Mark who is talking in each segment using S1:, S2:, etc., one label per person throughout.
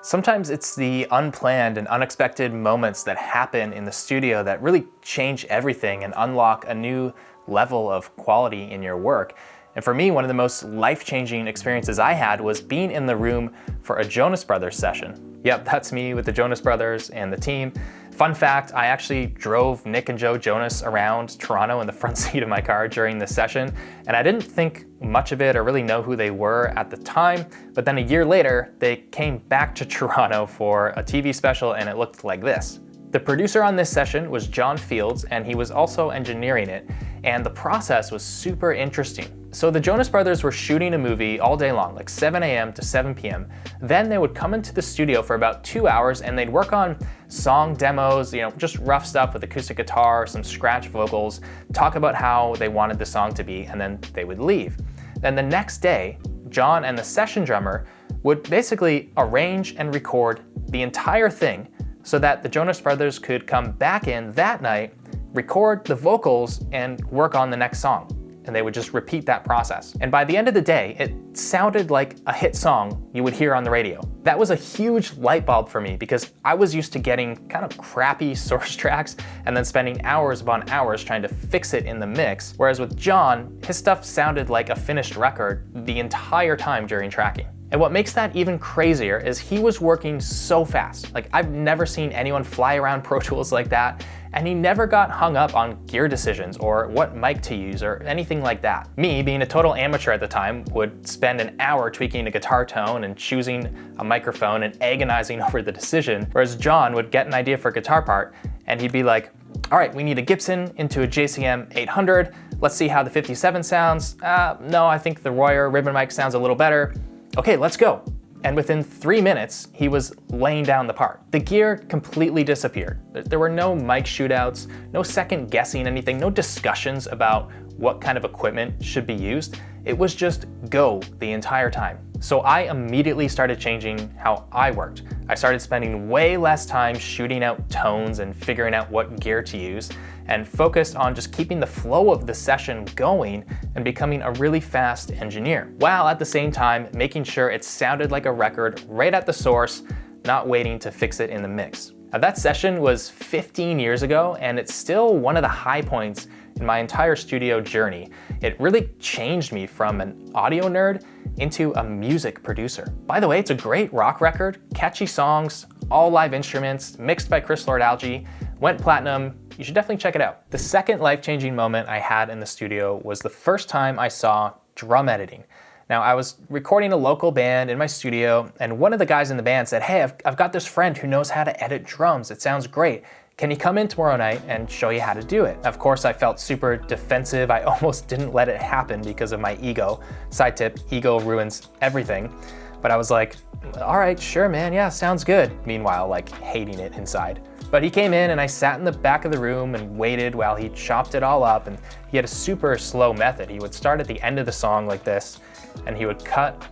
S1: Sometimes it's the unplanned and unexpected moments that happen in the studio that really change everything and unlock a new level of quality in your work. And for me, one of the most life-changing experiences I had was being in the room for a Jonas Brothers session. Yep, that's me with the Jonas Brothers and the team. Fun fact, I actually drove Nick and Joe Jonas around Toronto in the front seat of my car during this session, and I didn't think much of it or really know who they were at the time, but then a year later, they came back to Toronto for a TV special and it looked like this. The producer on this session was John Fields, and he was also engineering it, and the process was super interesting. So the Jonas Brothers were shooting a movie all day long, like 7 a.m. to 7 p.m. Then they would come into the studio for about 2 hours and they'd work on song demos, just rough stuff with acoustic guitar, some scratch vocals, talk about how they wanted the song to be, and then they would leave. Then the next day, John and the session drummer would basically arrange and record the entire thing so that the Jonas Brothers could come back in that night, record the vocals, and work on the next song. And they would just repeat that process. And by the end of the day, it sounded like a hit song you would hear on the radio. That was a huge light bulb for me because I was used to getting kind of crappy source tracks and then spending hours upon hours trying to fix it in the mix. Whereas with John, his stuff sounded like a finished record the entire time during tracking. And what makes that even crazier is he was working so fast. Like, I've never seen anyone fly around Pro Tools like that, and he never got hung up on gear decisions or what mic to use or anything like that. Me, being a total amateur at the time, would spend an hour tweaking a guitar tone and choosing a microphone and agonizing over the decision, whereas John would get an idea for a guitar part, and he'd be like, all right, we need a Gibson into a JCM 800. Let's see how the 57 sounds. No, I think the Royer ribbon mic sounds a little better. Okay, let's go. And within 3 minutes, he was laying down the part. The gear completely disappeared. There were no mic shootouts, no second guessing anything, no discussions about what kind of equipment should be used. It was just go the entire time. So I immediately started changing how I worked. I started spending way less time shooting out tones and figuring out what gear to use, and focused on just keeping the flow of the session going and becoming a really fast engineer, while at the same time making sure it sounded like a record right at the source, not waiting to fix it in the mix. Now, that session was 15 years ago, and it's still one of the high points in my entire studio journey. It really changed me from an audio nerd into a music producer. By the way, it's a great rock record, catchy songs, all live instruments, mixed by Chris Lord-Alge, went platinum. You should definitely check it out. The second life-changing moment I had in the studio was the first time I saw drum editing. Now, I was recording a local band in my studio, and one of the guys in the band said, hey, I've got this friend who knows how to edit drums. It sounds great. Can you come in tomorrow night and show you how to do it? Of course, I felt super defensive. I almost didn't let it happen because of my ego. Side tip, ego ruins everything. But I was like, all right, sure, man, yeah, sounds good. Meanwhile, like hating it inside. But he came in and I sat in the back of the room and waited while he chopped it all up, and he had a super slow method. He would start at the end of the song like this, and he would cut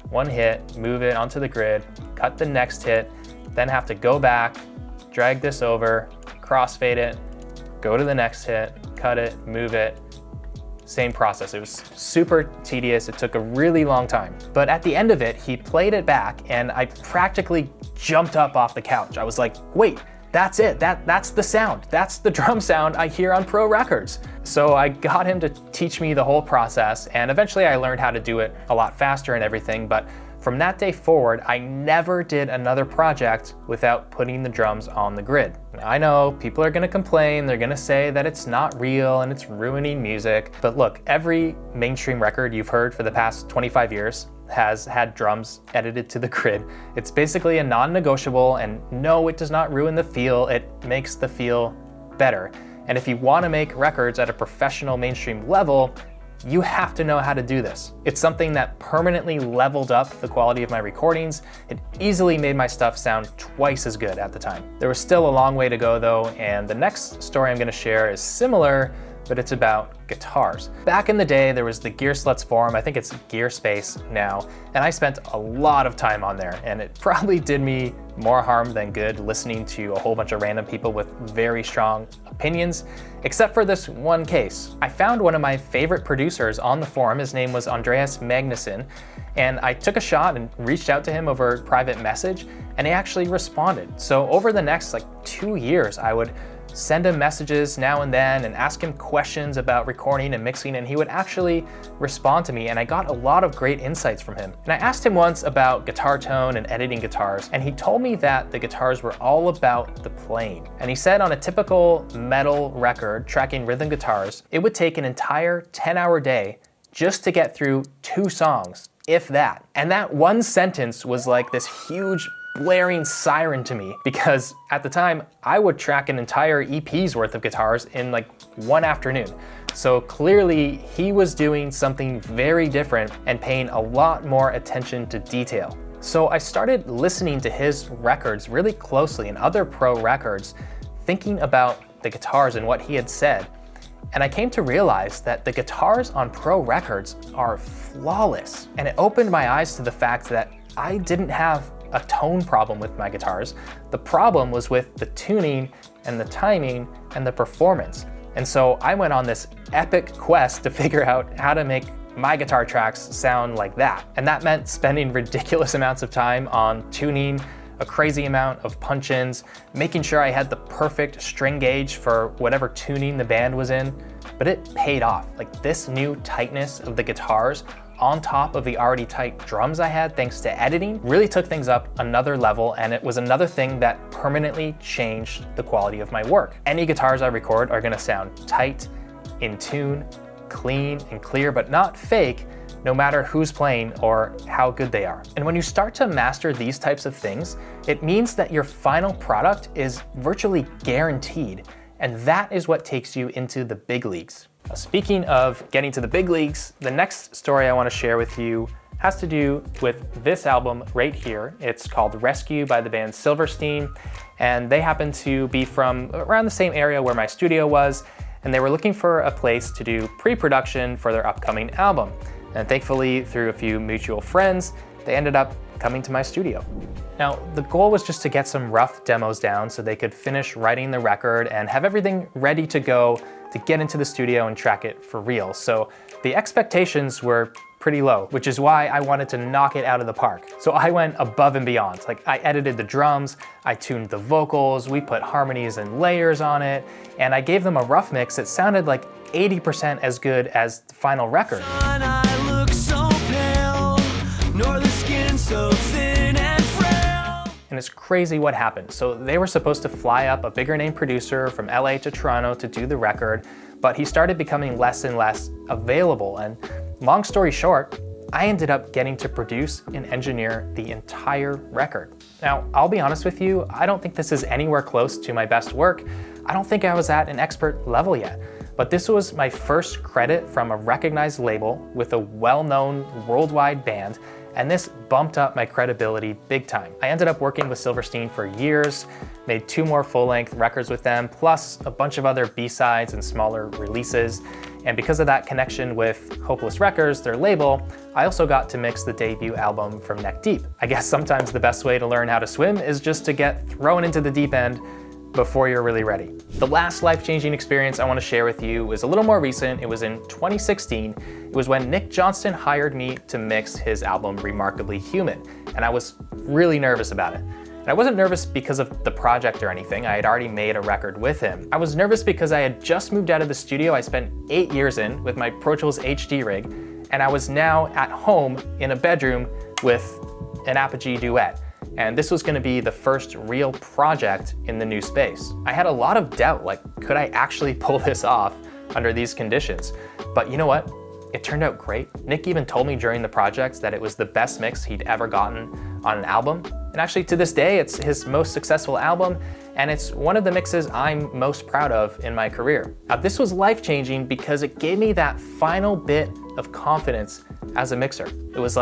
S1: one hit, move it onto the grid, cut the next hit, then have to go back, drag this over, crossfade it, go to the next hit, cut it, move it. Same process. It was super tedious. It took a really long time. But at the end of it, he played it back and I practically jumped up off the couch. I was like, wait, that's it. That's the sound. That's the drum sound I hear on pro records. So I got him to teach me the whole process, and eventually I learned how to do it a lot faster and everything. But from that day forward, I never did another project without putting the drums on the grid. I know people are gonna complain, they're gonna say that it's not real and it's ruining music, but look, every mainstream record you've heard for the past 25 years has had drums edited to the grid. It's basically a non-negotiable, and no, it does not ruin the feel, it makes the feel better. And if you wanna make records at a professional mainstream level, you have to know how to do this. It's something that permanently leveled up the quality of my recordings. It easily made my stuff sound twice as good at the time. There was still a long way to go though, and the next story I'm gonna share is similar, but it's about guitars. Back in the day, there was the Gear Sluts forum, I think it's Gear Space now, and I spent a lot of time on there, and it probably did me more harm than good listening to a whole bunch of random people with very strong opinions, except for this one case. I found one of my favorite producers on the forum. His name was Andreas Magnusson, and I took a shot and reached out to him over private message, and he actually responded. So over the next 2 years, I would send him messages now and then and ask him questions about recording and mixing, and he would actually respond to me, and I got a lot of great insights from him. And I asked him once about guitar tone and editing guitars, and he told me that the guitars were all about the playing. And he said on a typical metal record tracking rhythm guitars, it would take an entire 10-hour day just to get through 2 songs, if that. And that one sentence was like this huge blaring siren to me, because at the time I would track an entire EP's worth of guitars in one afternoon. So clearly he was doing something very different and paying a lot more attention to detail. So I started listening to his records really closely and other pro records, thinking about the guitars and what he had said. And I came to realize that the guitars on pro records are flawless. And it opened my eyes to the fact that I didn't have a tone problem with my guitars. The problem was with the tuning and the timing and the performance. And so I went on this epic quest to figure out how to make my guitar tracks sound like that. And that meant spending ridiculous amounts of time on tuning, a crazy amount of punch-ins, making sure I had the perfect string gauge for whatever tuning the band was in. But it paid off. This new tightness of the guitars on top of the already tight drums I had thanks to editing really took things up another level, and it was another thing that permanently changed the quality of my work. Any guitars I record are gonna sound tight, in tune, clean and clear, but not fake, no matter who's playing or how good they are. And when you start to master these types of things, it means that your final product is virtually guaranteed, and that is what takes you into the big leagues. Speaking of getting to the big leagues, the next story I want to share with you has to do with this album right here. It's called Rescue by the band Silverstein, and they happen to be from around the same area where my studio was, and they were looking for a place to do pre-production for their upcoming album. And thankfully, through a few mutual friends, they ended up coming to my studio. Now, the goal was just to get some rough demos down so they could finish writing the record and have everything ready to go to get into the studio and track it for real. So the expectations were pretty low, which is why I wanted to knock it out of the park. So I went above and beyond. I edited the drums, I tuned the vocals, we put harmonies and layers on it, and I gave them a rough mix that sounded 80% as good as the final record. And it's crazy what happened. So they were supposed to fly up a bigger name producer from LA to Toronto to do the record, but he started becoming less and less available. And long story short, I ended up getting to produce and engineer the entire record. Now, I'll be honest with you, I don't think this is anywhere close to my best work. I don't think I was at an expert level yet, but this was my first credit from a recognized label with a well-known worldwide band, and this bumped up my credibility big time. I ended up working with Silverstein for years, made 2 more full-length records with them, plus a bunch of other B-sides and smaller releases. And because of that connection with Hopeless Records, their label, I also got to mix the debut album from Neck Deep. I guess sometimes the best way to learn how to swim is just to get thrown into the deep end before you're really ready. The last life-changing experience I want to share with you was a little more recent. It was in 2016. It was when Johnston hired me to mix his album Remarkably Human, and I was really nervous about it. And I wasn't nervous because of the project or anything. I had already made a record with him. I was nervous because I had just moved out of the studio I spent 8 years in with my Pro Tools HD rig, and I was now at home in a bedroom with an Apogee Duet. And this was gonna be the first real project in the new space. I had a lot of doubt, could I actually pull this off under these conditions? But you know what? It turned out great. Nick even told me during the project that it was the best mix he'd ever gotten on an album. And actually to this day, it's his most successful album, and it's one of the mixes I'm most proud of in my career. Now, this was life-changing because it gave me that final bit of confidence as a mixer. It was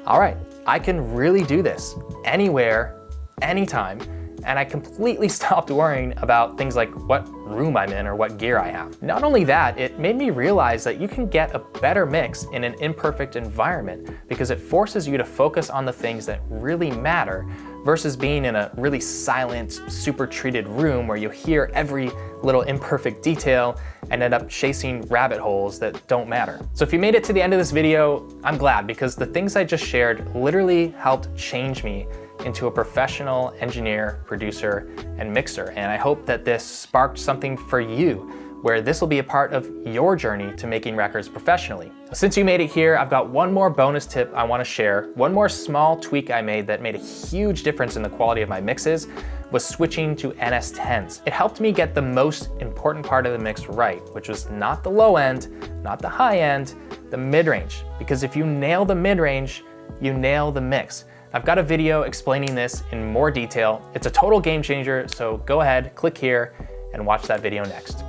S1: all right, I can really do this anywhere, anytime, and I completely stopped worrying about things like what room I'm in or what gear I have. Not only that, it made me realize that you can get a better mix in an imperfect environment because it forces you to focus on the things that really matter versus being in a really silent, super treated room where you hear every little imperfect detail and end up chasing rabbit holes that don't matter. So if you made it to the end of this video, I'm glad, because the things I just shared literally helped change me into a professional engineer, producer, and mixer. And I hope that this sparked something for you, where this will be a part of your journey to making records professionally. Since you made it here, I've got one more bonus tip I want to share. One more small tweak I made that made a huge difference in the quality of my mixes was switching to NS10s. It helped me get the most important part of the mix right, which was not the low end, not the high end, the mid-range. Because if you nail the mid-range, you nail the mix. I've got a video explaining this in more detail. It's a total game changer, so go ahead, click here, and watch that video next.